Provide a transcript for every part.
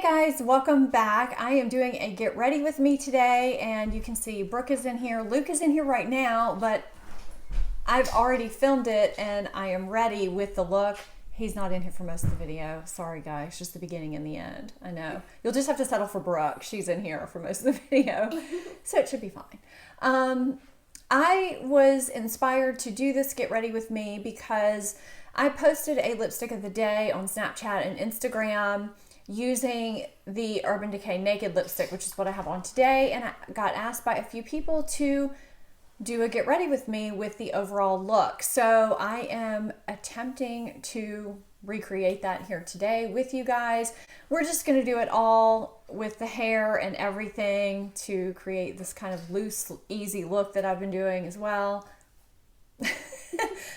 Guys, welcome back. I am doing a get ready with me today, and you can see Brooke is in here, Luke is in here right now, but I've already filmed it and I am ready with the look. He's not in here for most of the video. Sorry guys, just the beginning and the end. I know. You'll just have to settle for Brooke. She's in here for most of the video, so it should be fine. I was inspired to do this get ready with me because I posted a lipstick of the day on Snapchat and Instagram using the Urban Decay Naked lipstick, which is what I have on today, and I got asked by a few people to do a get ready with me with the overall look. So I am attempting to recreate that here today with you guys. We're just going to do it all with the hair and everything to create this kind of loose, easy look that I've been doing as well.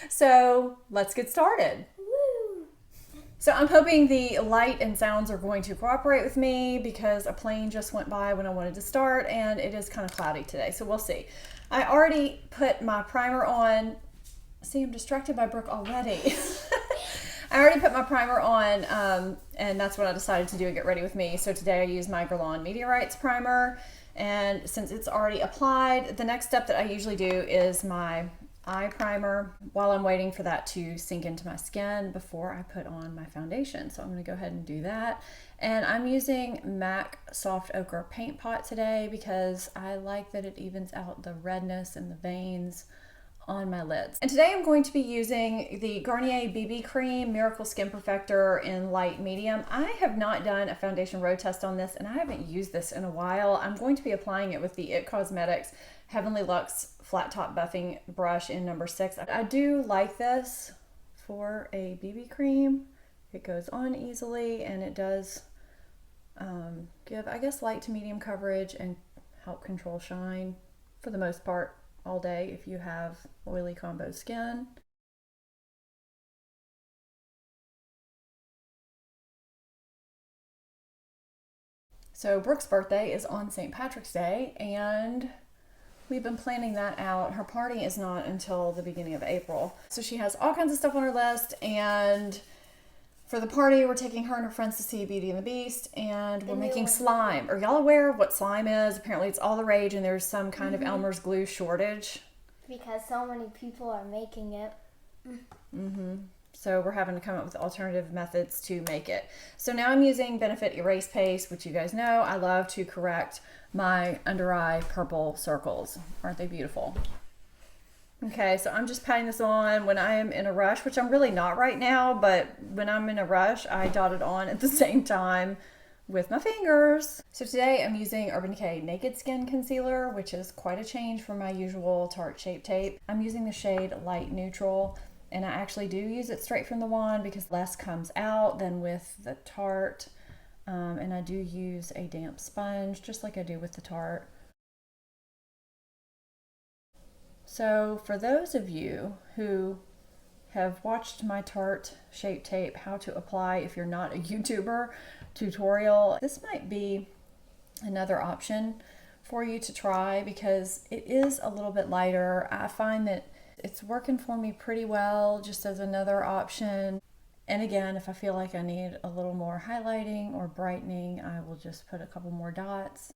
So let's get started. So I'm hoping the light and sounds are going to cooperate with me because a plane just went by when I wanted to start and it is kind of cloudy today, so we'll see. I already put my primer on. See, I'm distracted by Brooke already. I already put my primer on and that's what I decided to do, get ready with me. So today I use my Guerlain Meteorites primer, and since it's already applied, the next step that I usually do is my eye primer while I'm waiting for that to sink into my skin before I put on my foundation. So I'm going to go ahead and do that. And I'm using MAC Soft Ochre Paint Pot today because I like that it evens out the redness and the veins on my lids. And today I'm going to be using the Garnier BB Cream Miracle Skin Perfector in light medium. I have not done a foundation road test on this, and I haven't used this in a while. I'm going to be applying it with the IT Cosmetics Heavenly Luxe Flat Top Buffing Brush in number 6. I do like this for a BB cream. It goes on easily and it does give, I guess, light to medium coverage and help control shine for the most part all day if you have oily combo skin. So Brooke's birthday is on St. Patrick's Day, and we've been planning that out. Her party is not until the beginning of April. So she has all kinds of stuff on her list, and for the party, we're taking her and her friends to see Beauty and the Beast, and we're making slime. Are y'all aware of what slime is? Apparently it's all the rage, and there's some kind of Elmer's glue shortage. Because so many people are making it. So we're having to come up with alternative methods to make it. So now I'm using Benefit Erase Paste, which you guys know I love to correct my under eye purple circles. Aren't they beautiful? Okay, so I'm just patting this on when I am in a rush, which I'm really not right now, but when I'm in a rush, I dot it on at the same time with my fingers. So today I'm using Urban Decay Naked Skin Concealer, which is quite a change from my usual Tarte Shape Tape. I'm using the shade Light Neutral, and I actually do use it straight from the wand because less comes out than with the Tarte. And I do use a damp sponge, just like I do with the Tarte. So for those of you who have watched my Tarte Shape Tape How to Apply If You're Not a YouTuber tutorial, this might be another option for you to try because it is a little bit lighter. I find that it's working for me pretty well just as another option. And again, if I feel like I need a little more highlighting or brightening, I will just put a couple more dots.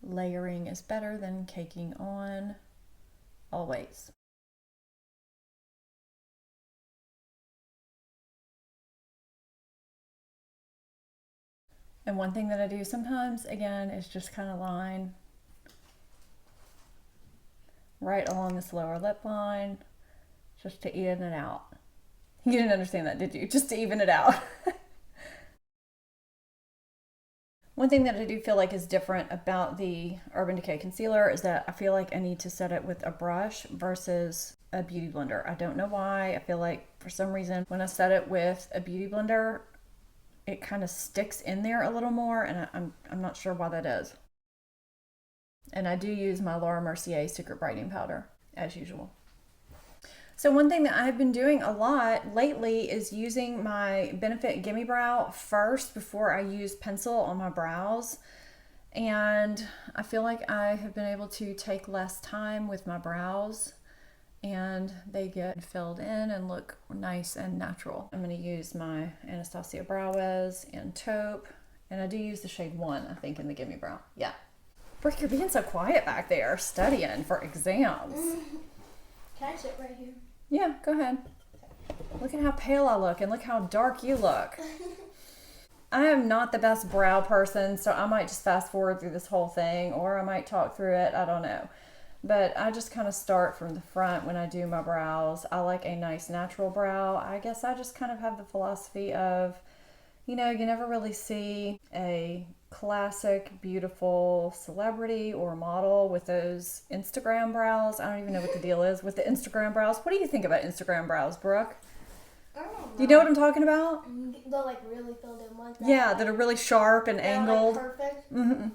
Layering is better than caking on, always. And one thing that I do sometimes, again, is just kind of line right along this lower lip line just to even it out. You didn't understand that, did you? Just to even it out. One thing that I do feel like is different about the Urban Decay concealer is that I feel like I need to set it with a brush versus a beauty blender. I don't know why. I feel like for some reason when I set it with a beauty blender, it kind of sticks in there a little more, and I'm not sure why that is. And I do use my Laura Mercier Secret Brightening Powder, as usual. So one thing that I've been doing a lot lately is using my Benefit Gimme Brow first before I use pencil on my brows. And I feel like I have been able to take less time with my brows and they get filled in and look nice and natural. I'm going to use my Anastasia Brow Wiz in Taupe And I do use the shade 1, I think, in the Gimme Brown. Yeah. Brooke, you're being so quiet back there, studying for exams. Can I sit right here? Yeah, go ahead. Look at how pale I look, and look how dark you look. I am not the best brow person, so I might just fast forward through this whole thing, or I might talk through it, I don't know. But I just kind of start from the front when I do my brows. I like a nice natural brow. I guess I just kind of have the philosophy of, you know, you never really see a classic, beautiful celebrity or model with those Instagram brows. I don't even know what the deal is with the Instagram brows. What do you think about Instagram brows, Brooke? I don't know. Do you know what I'm talking about? They're like really filled in ones. Yeah, that are really sharp and angled. Like perfect. Mm-hmm.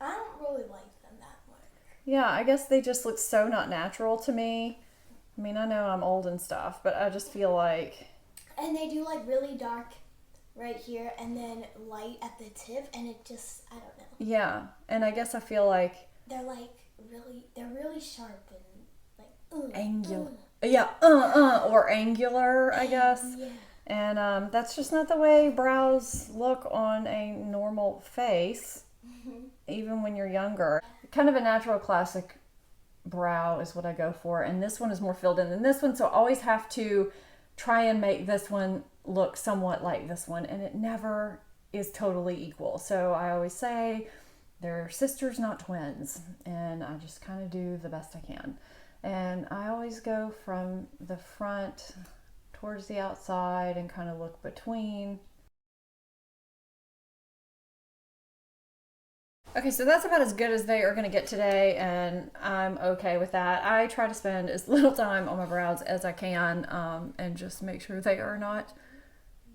I don't really like them that much. Yeah, I guess they just look so not natural to me. I mean, I know I'm old and stuff, but I just feel like... And they do like really dark right here and then light at the tip, and it just, I don't know. Yeah, and I guess I feel like... They're like they're really sharp and like... Angular. Yeah, or angular, I guess. Yeah. And that's just not the way brows look on a normal face, even when you're younger. Kind of a natural classic brow is what I go for, and this one is more filled in than this one, so I always have to try and make this one look somewhat like this one, and it never is totally equal. So I always say they're sisters, not twins, and I just kind of do the best I can. And I always go from the front towards the outside and kind of look between. Okay, so that's about as good as they are going to get today, and I'm okay with that. I try to spend as little time on my brows as I can and just make sure they are not,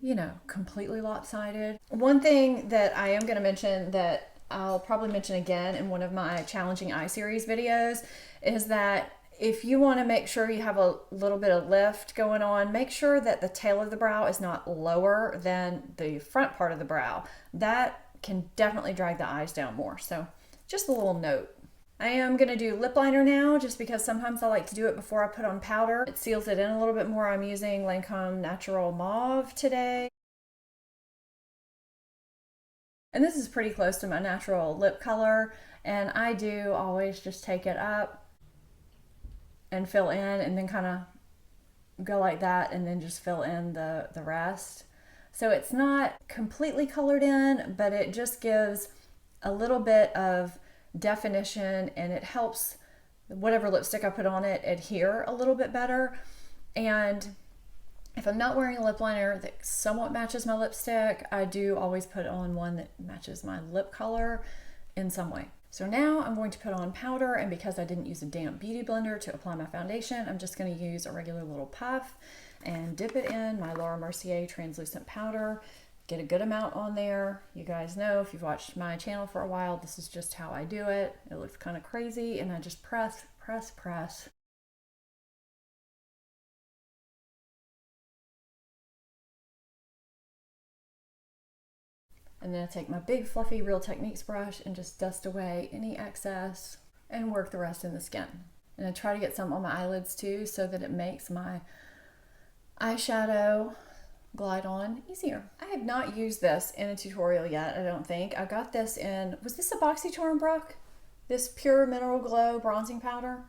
you know, completely lopsided. One thing that I am going to mention that I'll probably mention again in one of my challenging eye series videos is that if you want to make sure you have a little bit of lift going on, make sure that the tail of the brow is not lower than the front part of the brow. That can definitely drag the eyes down more. So just a little note. I am going to do lip liner now just because sometimes I like to do it before I put on powder. It seals it in a little bit more. I'm using Lancome Natural Mauve today. And this is pretty close to my natural lip color, and I do always just take it up and fill in and then kind of go like that and then just fill in the rest. So it's not completely colored in, but it just gives a little bit of definition, and it helps whatever lipstick I put on it adhere a little bit better. And if I'm not wearing a lip liner that somewhat matches my lipstick, I do always put on one that matches my lip color in some way. So now I'm going to put on powder, and because I didn't use a damp beauty blender to apply my foundation, I'm just going to use a regular little puff and dip it in my Laura Mercier translucent powder. Get a good amount on there. You guys know, if you've watched my channel for a while, this is just how I do it. It looks kind of crazy, and I just press, press, press. And then I take my big fluffy Real Techniques brush and just dust away any excess and work the rest in the skin. And I try to get some on my eyelids too, so that it makes my eyeshadow glide on easier. I have not used this in a tutorial yet, I don't think. I got this in, was this a BoxyCharm, Brooke? This Pure Mineral Glow bronzing powder?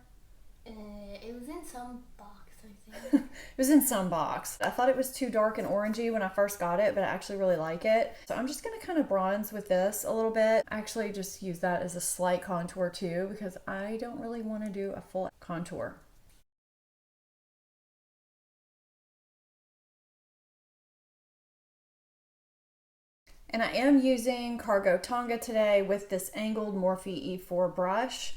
It was in some box, I think. It was in some box. I thought it was too dark and orangey when I first got it, but I actually really like it. So I'm just gonna kind of bronze with this a little bit. I actually just use that as a slight contour too, because I don't really want to do a full contour. And I am using Cargo Tonga today with this angled Morphe E4 brush.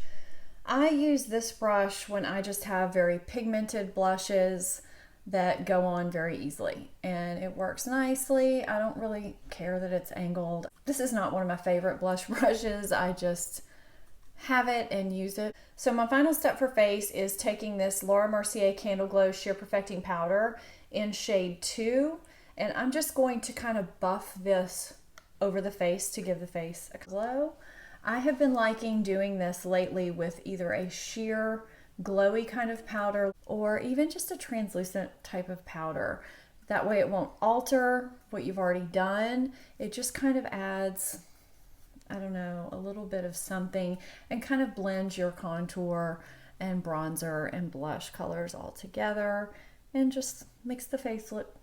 I use this brush when I just have very pigmented blushes that go on very easily, and it works nicely. I don't really care that it's angled. This is not one of my favorite blush brushes. I just have it and use it. So my final step for face is taking this Laura Mercier Candle Glow Sheer Perfecting Powder in shade 2, and I'm just going to kind of buff this over the face to give the face a glow. I have been liking doing this lately with either a sheer glowy kind of powder or even just a translucent type of powder. That way it won't alter what you've already done. It just kind of adds, I don't know, a little bit of something and kind of blends your contour and bronzer and blush colors all together and just makes the face look,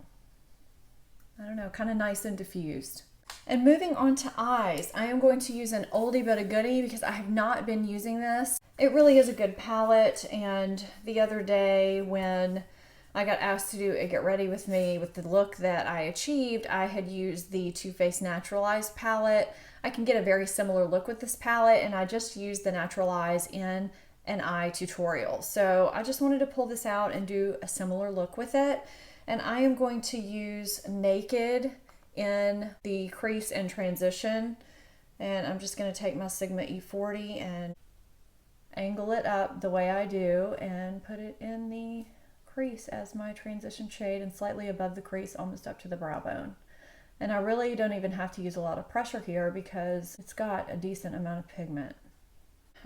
I don't know, kind of nice and diffused. And moving on to eyes, I am going to use an oldie but a goodie because I have not been using this. It really is a good palette, and the other day when I got asked to do a get ready with me with the look that I achieved, I had used the Too Faced Naturalized palette. I can get a very similar look with this palette, and I just used the Naturalize in an eye tutorial. So I just wanted to pull this out and do a similar look with it. And I am going to use Naked in the crease and transition. And I'm just going to take my Sigma E40 and angle it up the way I do and put it in the crease as my transition shade and slightly above the crease, almost up to the brow bone. And I really don't even have to use a lot of pressure here because it's got a decent amount of pigment.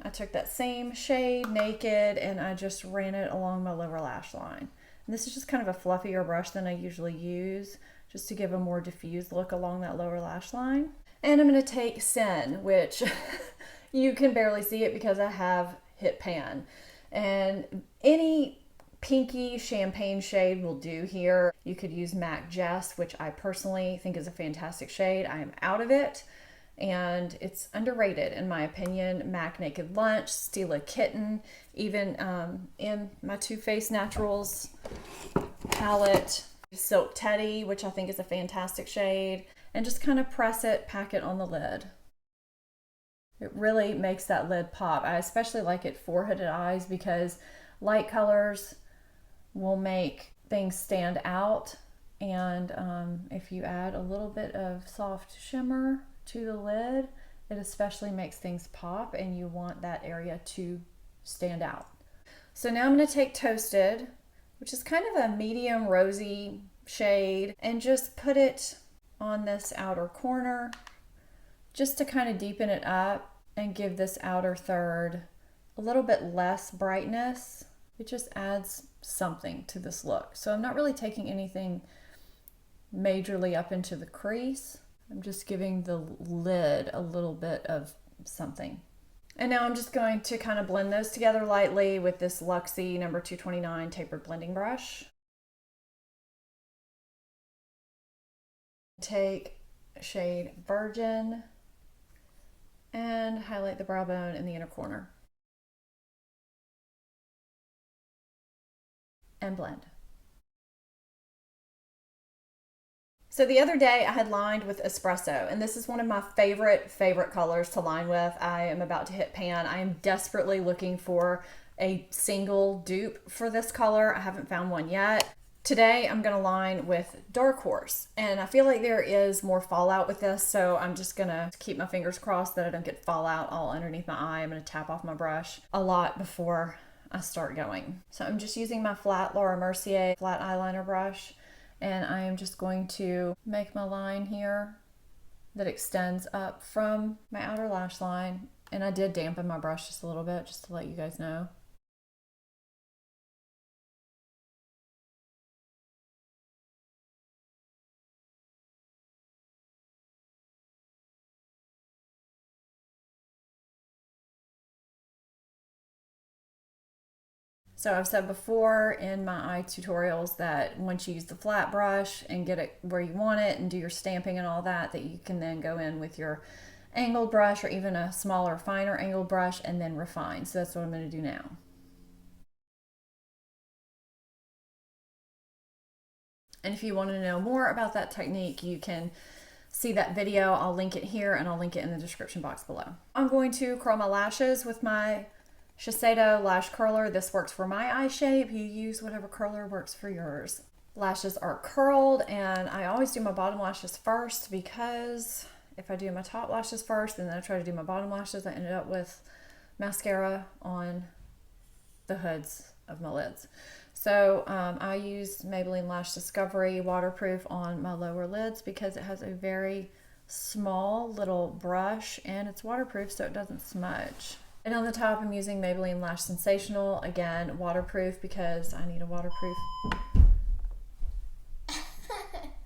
I took that same shade, Naked, and I just ran it along my lower lash line. And this is just kind of a fluffier brush than I usually use, just to give a more diffused look along that lower lash line. And I'm going to take Sin, which you can barely see it because I have hit pan. And any pinky champagne shade will do here. You could use MAC Jess, which I personally think is a fantastic shade. I am out of it, and it's underrated in my opinion. MAC Naked Lunch, Stila Kitten, even in my Too Faced Naturals palette, Silk Teddy, which I think is a fantastic shade, and just kind of press it, pack it on the lid. It really makes that lid pop. I especially like it for hooded eyes because light colors will make things stand out, and if you add a little bit of soft shimmer to the lid, it especially makes things pop, and you want that area to stand out. So now I'm going to take Toasted, which is kind of a medium rosy shade, and just put it on this outer corner just to kind of deepen it up and give this outer third a little bit less brightness. It just adds something to this look. So I'm not really taking anything majorly up into the crease. I'm just giving the lid a little bit of something. And now I'm just going to kind of blend those together lightly with this Luxie number 229 tapered blending brush. Take shade Virgin and highlight the brow bone in the inner corner. And blend. So the other day I had lined with Espresso, and this is one of my favorite colors to line with. I am about to hit pan. I am desperately looking for a single dupe for this color. I haven't found one yet. Today I'm going to line with Dark Horse, and I feel like there is more fallout with this, so I'm just going to keep my fingers crossed that I don't get fallout all underneath my eye. I'm going to tap off my brush a lot before I start going. So I'm just using my flat Laura Mercier flat eyeliner brush, and I am just going to make my line here that extends up from my outer lash line. And I did dampen my brush just a little bit, just to let you guys know. So I've said before in my eye tutorials that once you use the flat brush and get it where you want it and do your stamping and all that, that you can then go in with your angled brush or even a smaller, finer angled brush and then refine. So that's what I'm going to do now. And if you want to know more about that technique, you can see that video. I'll link it here and I'll link it in the description box below. I'm going to curl my lashes with my Shiseido lash curler. This works for my eye shape. You use whatever curler works for yours. Lashes are curled, and I always do my bottom lashes first because if I do my top lashes first and then I try to do my bottom lashes, I ended up with mascara on the hoods of my lids. So I use Maybelline Lash Discovery Waterproof on my lower lids because it has a very small little brush and it's waterproof so it doesn't smudge. And on the top, I'm using Maybelline Lash Sensational, again, waterproof because I need a waterproof.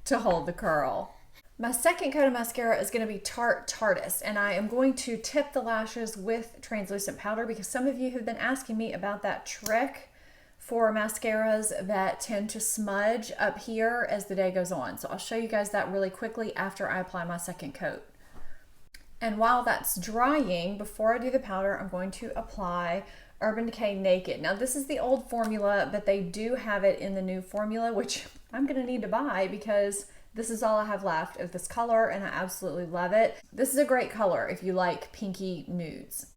to hold the curl. My second coat of mascara is going to be Tarte Tarteist, and I am going to tip the lashes with translucent powder because some of you have been asking me about that trick for mascaras that tend to smudge up here as the day goes on. So I'll show you guys that really quickly after I apply my second coat. And while that's drying, before I do the powder, I'm going to apply Urban Decay Naked. Now this is the old formula, but they do have it in the new formula, which I'm going to need to buy because this is all I have left of this color and I absolutely love it. This is a great color if you like pinky nudes.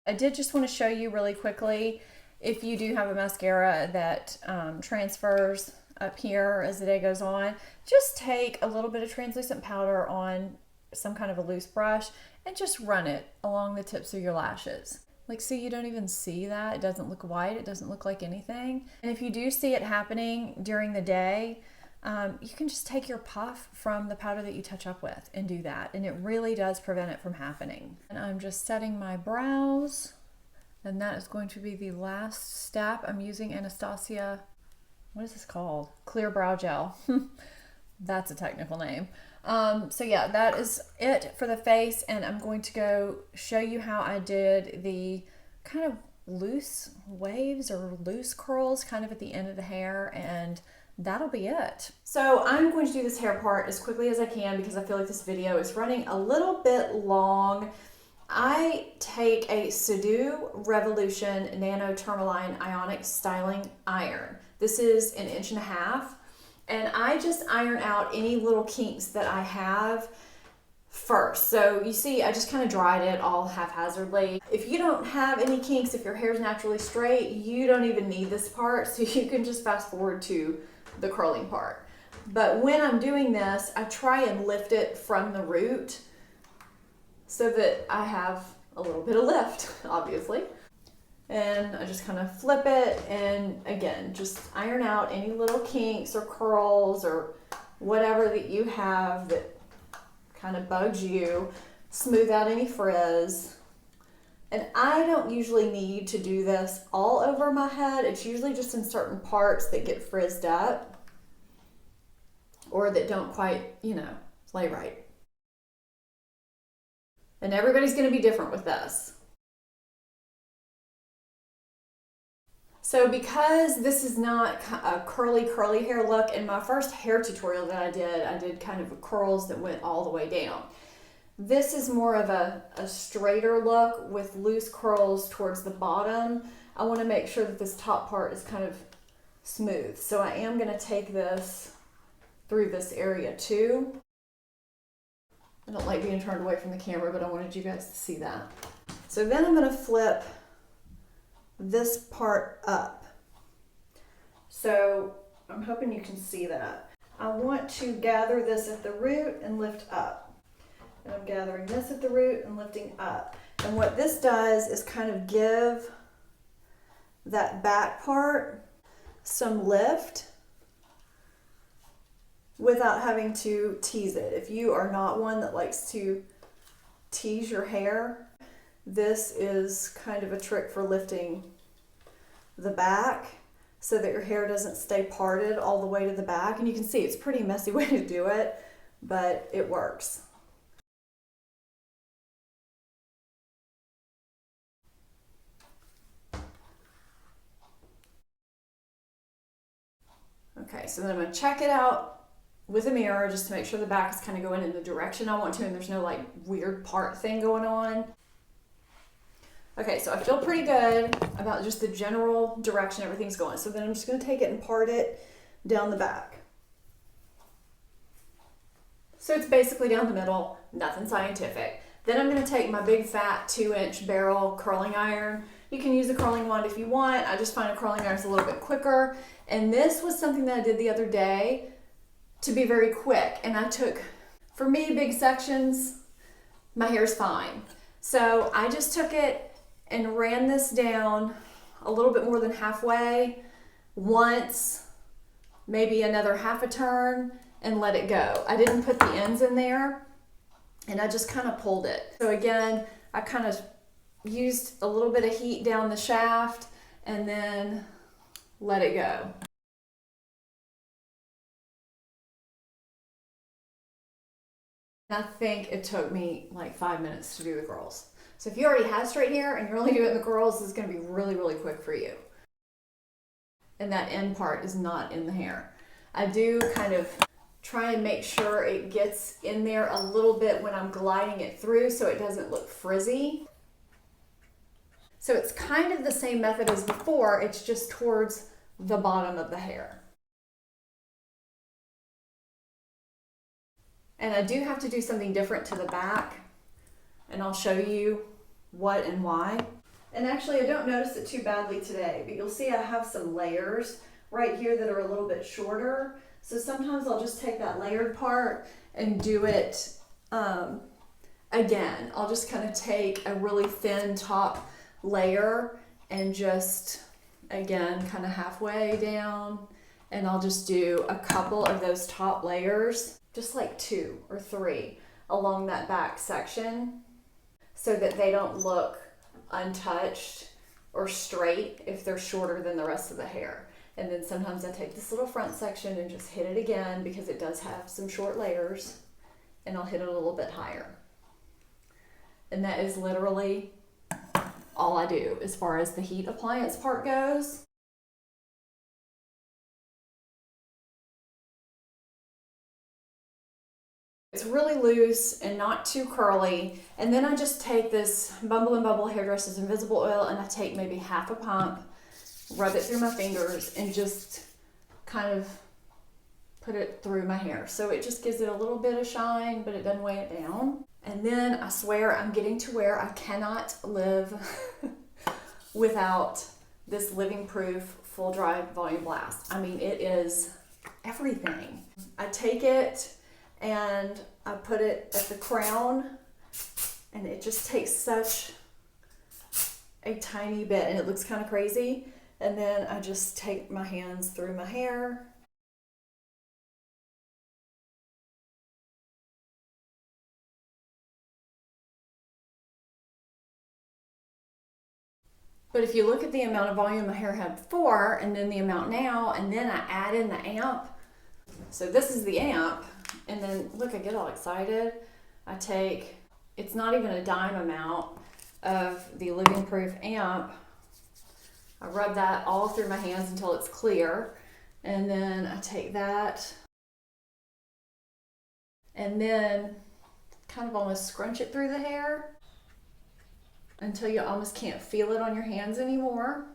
I did just want to show you really quickly, if you do have a mascara that transfers up here as the day goes on, just take a little bit of translucent powder on some kind of a loose brush and just run it along the tips of your lashes. Like, see, you don't even see that. It doesn't look white. It doesn't look like anything. And if you do see it happening during the day, you can just take your puff from the powder that you touch up with and do that. And it really does prevent it from happening. And I'm just setting my brows. And that is going to be the last step. I'm using Anastasia, what is this called? Clear Brow Gel. That's a technical name. So yeah, that is it for the face, and I'm going to go show you how I did the kind of loose waves or loose curls kind of at the end of the hair, and that'll be it. So I'm going to do this hair part as quickly as I can because I feel like this video is running a little bit long. I take a Shiseido Revolution Nano Tourmaline Ionic Styling Iron. This is 1.5 inches. And I just iron out any little kinks that I have first. So you see, I just kind of dried it all haphazardly. If you don't have any kinks, if your hair is naturally straight, you don't even need this part. So you can just fast forward to the curling part. But when I'm doing this, I try and lift it from the root so that I have a little bit of lift, obviously. And I just kind of flip it and again, just iron out any little kinks or curls or whatever that you have that kind of bugs you. Smooth out any frizz. And I don't usually need to do this all over my head. It's usually just in certain parts that get frizzed up or that don't quite, you know, lay right. And everybody's going to be different with this. So because this is not a curly hair look, in my first hair tutorial that I did kind of curls that went all the way down. This is more of a straighter look with loose curls towards the bottom. I want to make sure that this top part is kind of smooth. So I am going to take this through this area too. I don't like being turned away from the camera, but I wanted you guys to see that. So then I'm going to flip this part up. So I'm hoping you can see that. I want to gather this at the root and lift up. And I'm gathering this at the root and lifting up. And what this does is kind of give that back part some lift without having to tease it. If you are not one that likes to tease your hair, this is kind of a trick for lifting the back so that your hair doesn't stay parted all the way to the back. And you can see it's a pretty messy way to do it, but it works. Okay, so then I'm going to check it out with a mirror just to make sure the back is kind of going in the direction I want to and there's no like weird part thing going on. Okay, so I feel pretty good about just the general direction everything's going. So then I'm just going to take it and part it down the back. So it's basically down the middle, nothing scientific. Then I'm going to take my big fat 2-inch barrel curling iron. You can use a curling wand if you want. I just find a curling iron is a little bit quicker. And this was something that I did the other day to be very quick. And I took, for me, big sections, my hair's fine. So I just took it and ran this down a little bit more than halfway, once, maybe another half a turn, and let it go. I didn't put the ends in there, and I just kind of pulled it. So again, I kind of used a little bit of heat down the shaft and then let it go. I think it took me like 5 minutes to do the curls. So if you already have straight hair and you're only doing the curls, it's going to be really, really quick for you. And that end part is not in the hair. I do kind of try and make sure it gets in there a little bit when I'm gliding it through so it doesn't look frizzy. So it's kind of the same method as before, it's just towards the bottom of the hair. And I do have to do something different to the back, and I'll show you what and why. And actually I don't notice it too badly today, but you'll see I have some layers right here that are a little bit shorter. So sometimes I'll just take that layered part and do it again. I'll just kind of take a really thin top layer and just, again, kind of halfway down, and I'll just do a couple of those top layers, just like 2 or 3 along that back section so that they don't look untouched or straight if they're shorter than the rest of the hair. And then sometimes I take this little front section and just hit it again because it does have some short layers, and I'll hit it a little bit higher. And that is literally all I do as far as the heat appliance part goes. It's really loose and not too curly. And then I just take this Bumble & Bubble Hairdresser's Invisible Oil and I take maybe half a pump, rub it through my fingers, and just kind of put it through my hair. So it just gives it a little bit of shine, but it doesn't weigh it down. And then I swear I'm getting to where I cannot live without this Living Proof Full Dry Volume Blast. I mean, it is everything. I take it and I put it at the crown, and it just takes such a tiny bit, and it looks kind of crazy. And then I just take my hands through my hair. But if you look at the amount of volume my hair had before and then the amount now, and then I add in the amp. So this is the amp, and then look, I get all excited. I take, it's not even a dime amount of the Living Proof amp. I rub that all through my hands until it's clear. And then I take that and then kind of almost scrunch it through the hair until you almost can't feel it on your hands anymore.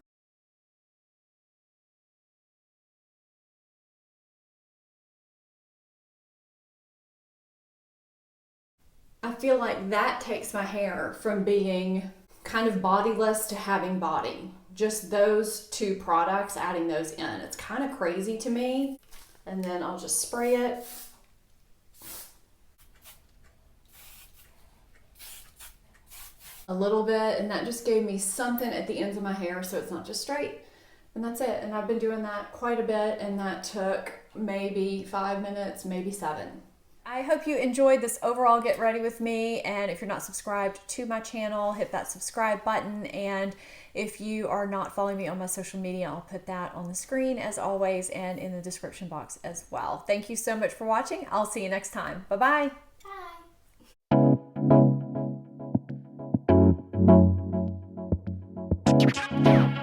I feel like that takes my hair from being kind of bodiless to having body. Just those 2 products, adding those in. It's kind of crazy to me. And then I'll just spray it. A little bit, and that just gave me something at the ends of my hair so it's not just straight. And that's it. And I've been doing that quite a bit, and that took maybe 5 minutes, maybe 7. I hope you enjoyed this overall get ready with me, and if you're not subscribed to my channel, hit that subscribe button, and if you are not following me on my social media, I'll put that on the screen as always and in the description box as well. Thank you so much for watching. I'll see you next time. Bye-bye. Bye.